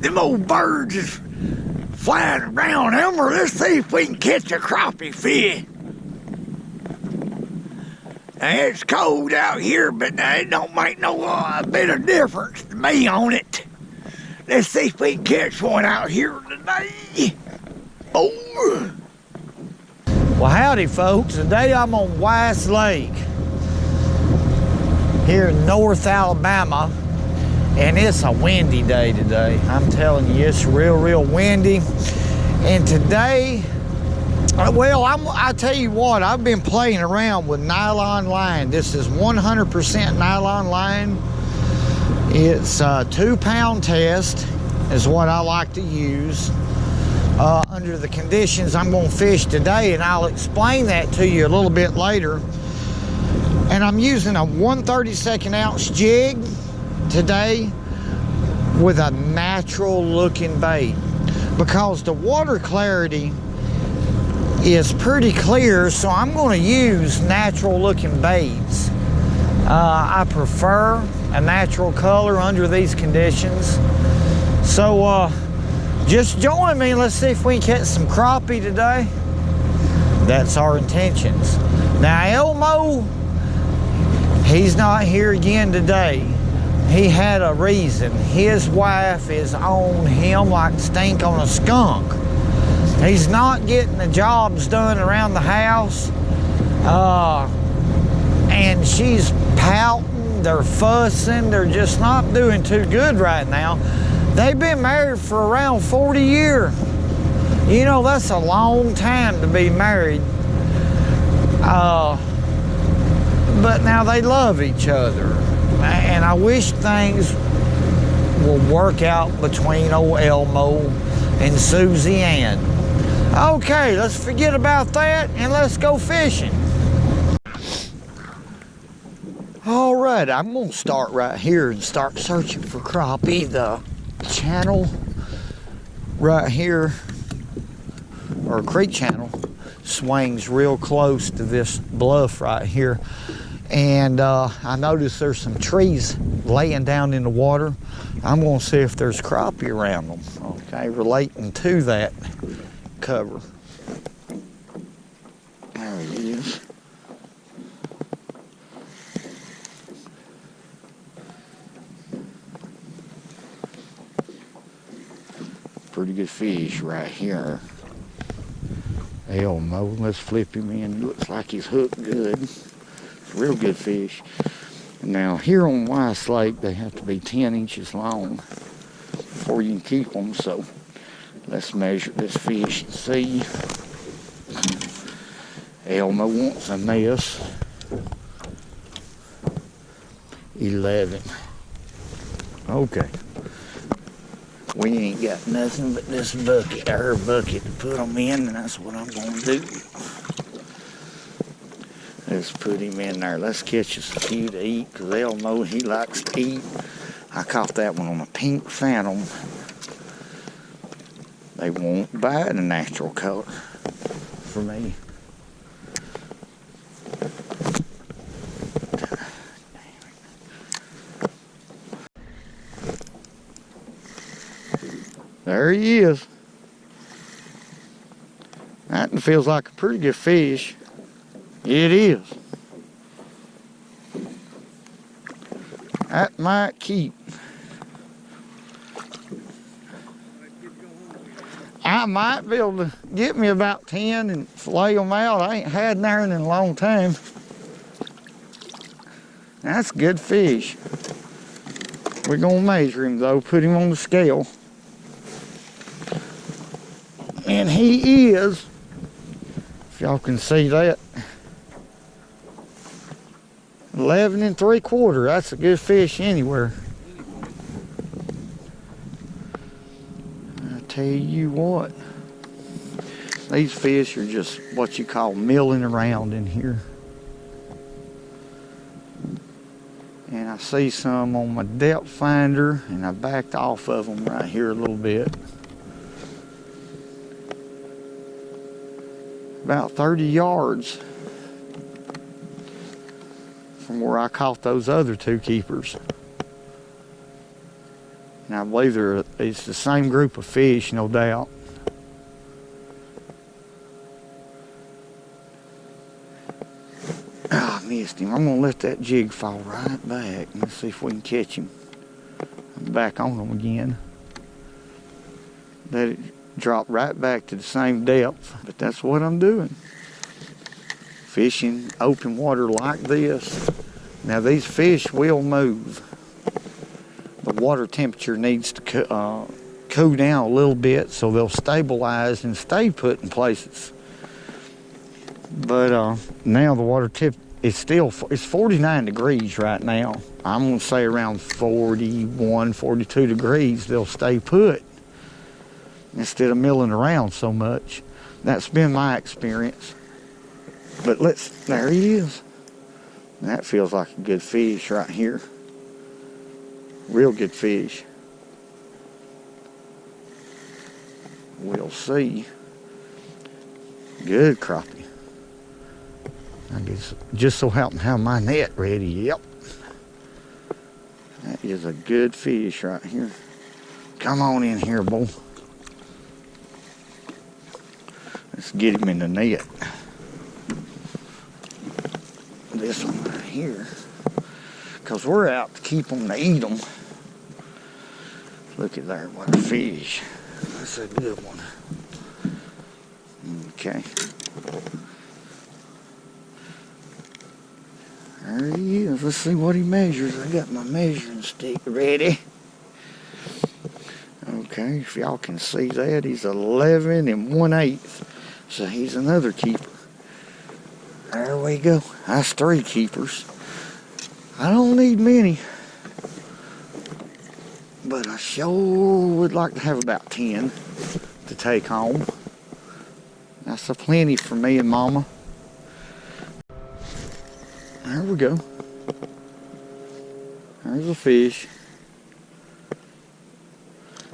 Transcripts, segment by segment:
Them old birds is flying around, Elmer. Let's see if we can catch a crappie fish. Now, it's cold out here, but it don't make no bit of difference to me on it. Let's see if we can catch one out here today. Oh! Well, howdy, folks. Today I'm on Weiss Lake here in North Alabama, and it's a windy day today. I'm telling you, it's real windy. And today, well, I tell you what, I've been playing around with nylon line. This is 100% nylon line. It's a 2-pound test is what I like to use under the conditions I'm going to fish today, and I'll explain that to you a little bit later. And I'm using a 1/32 ounce jig today with a natural looking bait because the water clarity is pretty clear, so I'm going to use natural looking baits. I prefer a natural color under these conditions. So just join me and let's see if we can catch some crappie today. That's our intentions. Now Elmo, he's not here again today. He had a reason. His wife is on him like stink on a skunk. He's not getting the jobs done around the house. And she's pouting, they're fussing, they're just not doing too good right now. They've been married for around 40 years. You know, that's a long time to be married. But now they love each other. And I wish things will work out between old Elmo and Susie Ann. Okay, let's forget about that and let's go fishing. All right, I'm gonna start right here and start searching for crappie. The channel right here, or creek channel, swings real close to this bluff right here. And I noticed there's some trees laying down in the water. I'm gonna see if there's crappie around them, okay, relating to that cover. There he is. Pretty good fish right here. Elmo, let's flip him in. Looks like he's hooked good. Real good fish. Now here on Weiss Lake, they have to be 10 inches long before you can keep them. So let's measure this fish and see. Elmo wants a mess. 11. Okay. We ain't got nothing but this bucket, our bucket, to put them in, and that's what I'm gonna do. Let's put him in there. Let's catch us a few to eat, because Elmo, he likes to eat. I caught that one on a pink phantom. They won't buy the natural color for me. There he is. That feels like a pretty good fish. It is. That might keep. I might be able to get me about 10 and fillet them out. I ain't had none in a long time. That's good fish. We're gonna measure him though, put him on the scale. And he is, if y'all can see that, 11 3/4. That's a good fish anywhere. I tell you what, these fish are just what you call milling around in here. And I see some on my depth finder, and I backed off of them right here a little bit. About 30 yards from where I caught those other two keepers. And I believe it's the same group of fish, no doubt. Ah, I missed him. I'm gonna let that jig fall right back. Let's see if we can catch him. I'm back on him again. Let it drop right back to the same depth, but that's what I'm doing. Fishing open water like this. Now these fish will move. The water temperature needs to cool down a little bit so they'll stabilize and stay put in places. But now the water it's 49 degrees right now. I'm gonna say around 41, 42 degrees they'll stay put instead of milling around so much. That's been my experience. But there he is. That feels like a good fish right here. Real good fish. We'll see. Good crappie. I guess just so happen to have my net ready. Yep. That is a good fish right here. Come on in here, boy. Let's get him in the net. This one right here. Because we're out to keep them to eat them. Look at there, what a fish. That's a good one. Okay. There he is. Let's see what he measures. I got my measuring stick ready. Okay, if y'all can see that, he's 11 1/8. So he's another keeper. There we go. That's 3 keepers. I don't need many. But I sure would like to have about 10 to take home. That's a plenty for me and Mama. There we go. There's a fish.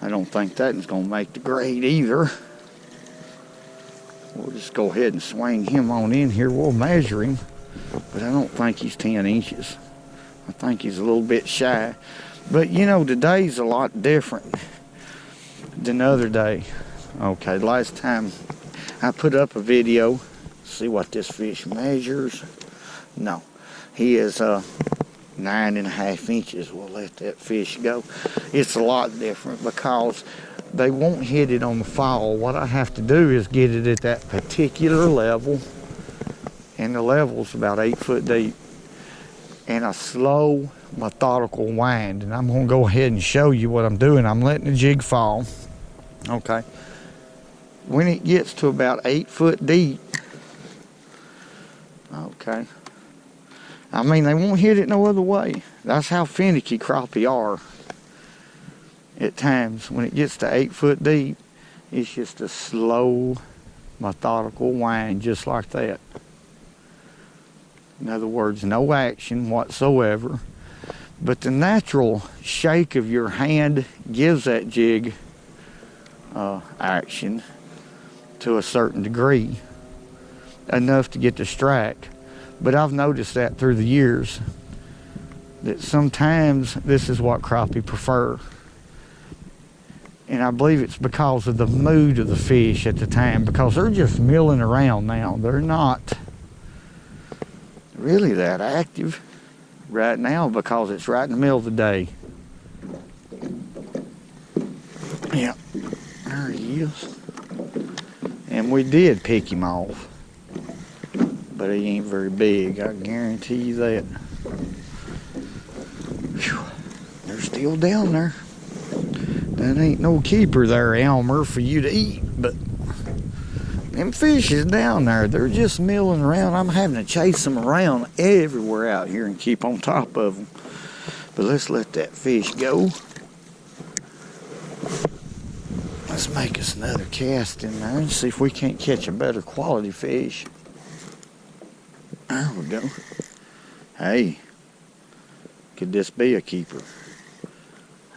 I don't think that is going to make the grade either. We'll just go ahead and swing him on in here. We'll measure him. But I don't think he's 10 inches. I think he's a little bit shy. But you know, today's a lot different than the other day. Okay, last time I put up a video. See what this fish measures. No, he is 9.5 inches. We'll let that fish go. It's a lot different because they won't hit it on the fall. What I have to do is get it at that particular level. And the level's about 8 foot deep. And a slow, methodical wind. And I'm going to go ahead and show you what I'm doing. I'm letting the jig fall. Okay. When it gets to about 8 foot deep. Okay. I mean, they won't hit it no other way. That's how finicky crappie are. At times, when it gets to 8 foot deep, it's just a slow, methodical wind, just like that. In other words, no action whatsoever. But the natural shake of your hand gives that jig action to a certain degree. Enough to get the strike. But I've noticed that through the years. That sometimes this is what crappie prefer. And I believe it's because of the mood of the fish at the time. Because they're just milling around now. They're not really that active right now because it's right in the middle of the day. Yeah, there he is. And we did pick him off. But he ain't very big, I guarantee you that. Whew. They're still down there. That ain't no keeper there, Elmer, for you to eat, but them fish is down there. They're just milling around. I'm having to chase them around everywhere out here and keep on top of them. But let's let that fish go. Let's make us another cast in there and see if we can't catch a better quality fish. There we go. Hey, could this be a keeper?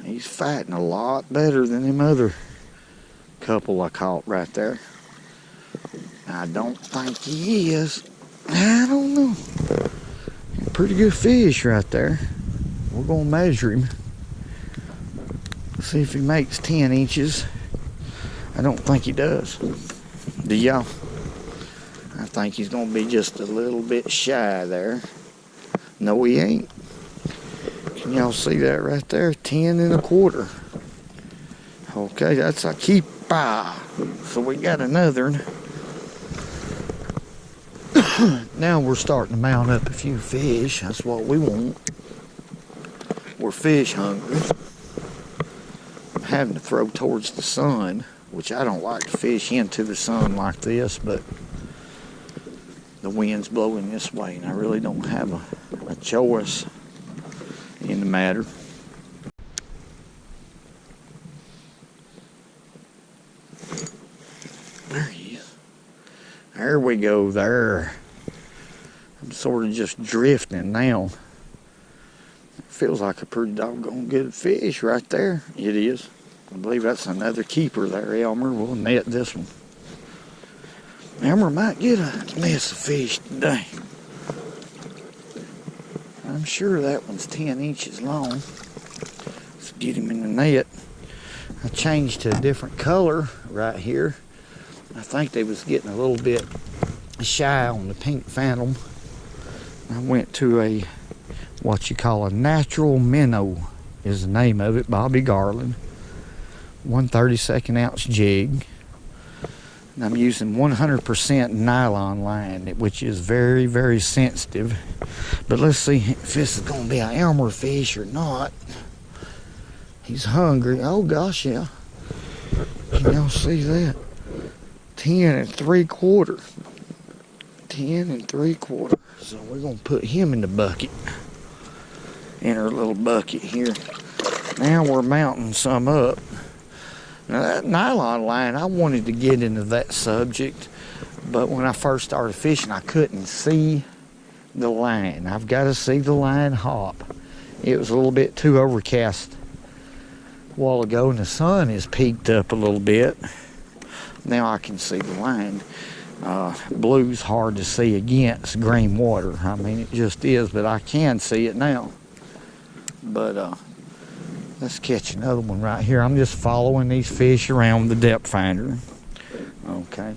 He's fighting a lot better than them other couple I caught right there. I don't think he is. I don't know. Pretty good fish right there. We're going to measure him. See if he makes 10 inches. I don't think he does. Do y'all? I think he's gonna be just a little bit shy there. No, he ain't. Can y'all see that right there? 10 1/4. Okay, that's a keeper. So we got another one. Now we're starting to mount up a few fish. That's what we want. We're fish hungry. I'm having to throw towards the sun, which I don't like to fish into the sun like this, but the wind's blowing this way, and I really don't have a choice in the matter. There he is. There we go there. I'm sort of just drifting now. It feels like a pretty doggone good fish right there. It is. I believe that's another keeper there, Elmer. We'll net this one. Elmer might get a mess of fish today. I'm sure that one's 10 inches long. Let's get him in the net. I changed to a different color right here. I think they was getting a little bit shy on the pink phantom. I went to a, what you call a natural minnow is the name of it, Bobby Garland. 1/32 ounce jig. And I'm using 100% nylon line, which is very, very sensitive. But let's see if this is going to be an Elmer fish or not. He's hungry. Oh gosh, yeah. Can y'all see that? 10 3/4. 10 3/4. So we're going to put him in the bucket. In our little bucket here. Now we're mounting some up. Now that nylon line, I wanted to get into that subject, but when I first started fishing, I couldn't see the line. I've got to see the line hop. It was a little bit too overcast a while ago, and the sun is peaked up a little bit. Now I can see the line. Blue's hard to see against green water. I mean, it just is, but I can see it now. But let's catch another one right here. I'm just following these fish around the depth finder. Okay.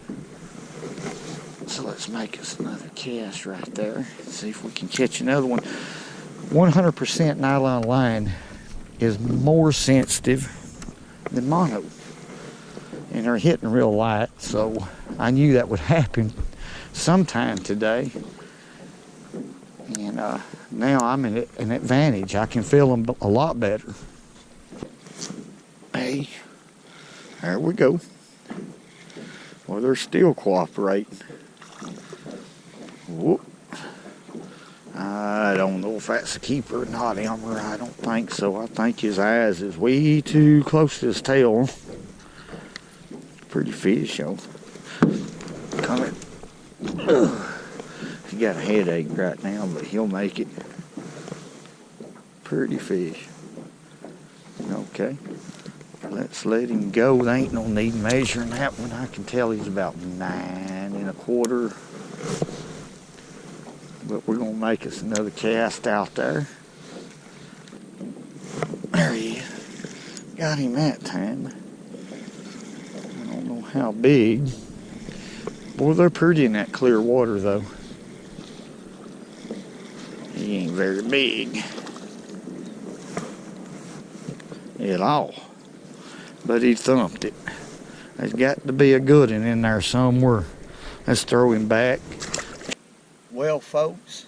So let's make us another cast right there. See if we can catch another one. 100% nylon line is more sensitive than mono. And they're hitting real light, so I knew that would happen sometime today. And now I'm in an advantage. I can feel them a lot better. Hey, there we go. Well, they're still cooperating. Whoop. I don't know if that's a keeper or not, Elmer. I don't think so. I think his eyes is way too close to his tail. Pretty fish, though. Coming. He got a headache right now, but he'll make it. Pretty fish. Okay. Let's let him go. There ain't no need measuring that one. I can tell he's about 9 1/4. But we're going to make us another cast out there. There he is. Got him that time. I don't know how big. Boy, they're pretty in that clear water, though. He ain't very big at all. But he thumped it. There's got to be a good one in there somewhere. Let's throw him back. Well, folks,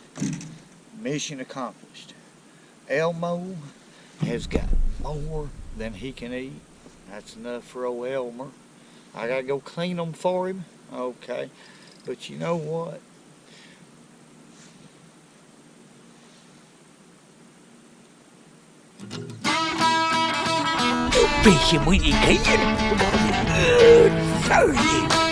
mission accomplished. Elmo has got more than he can eat. That's enough for old Elmer. I gotta go clean them for him. Okay. But you know what? Fishing when you can, because it's good for you.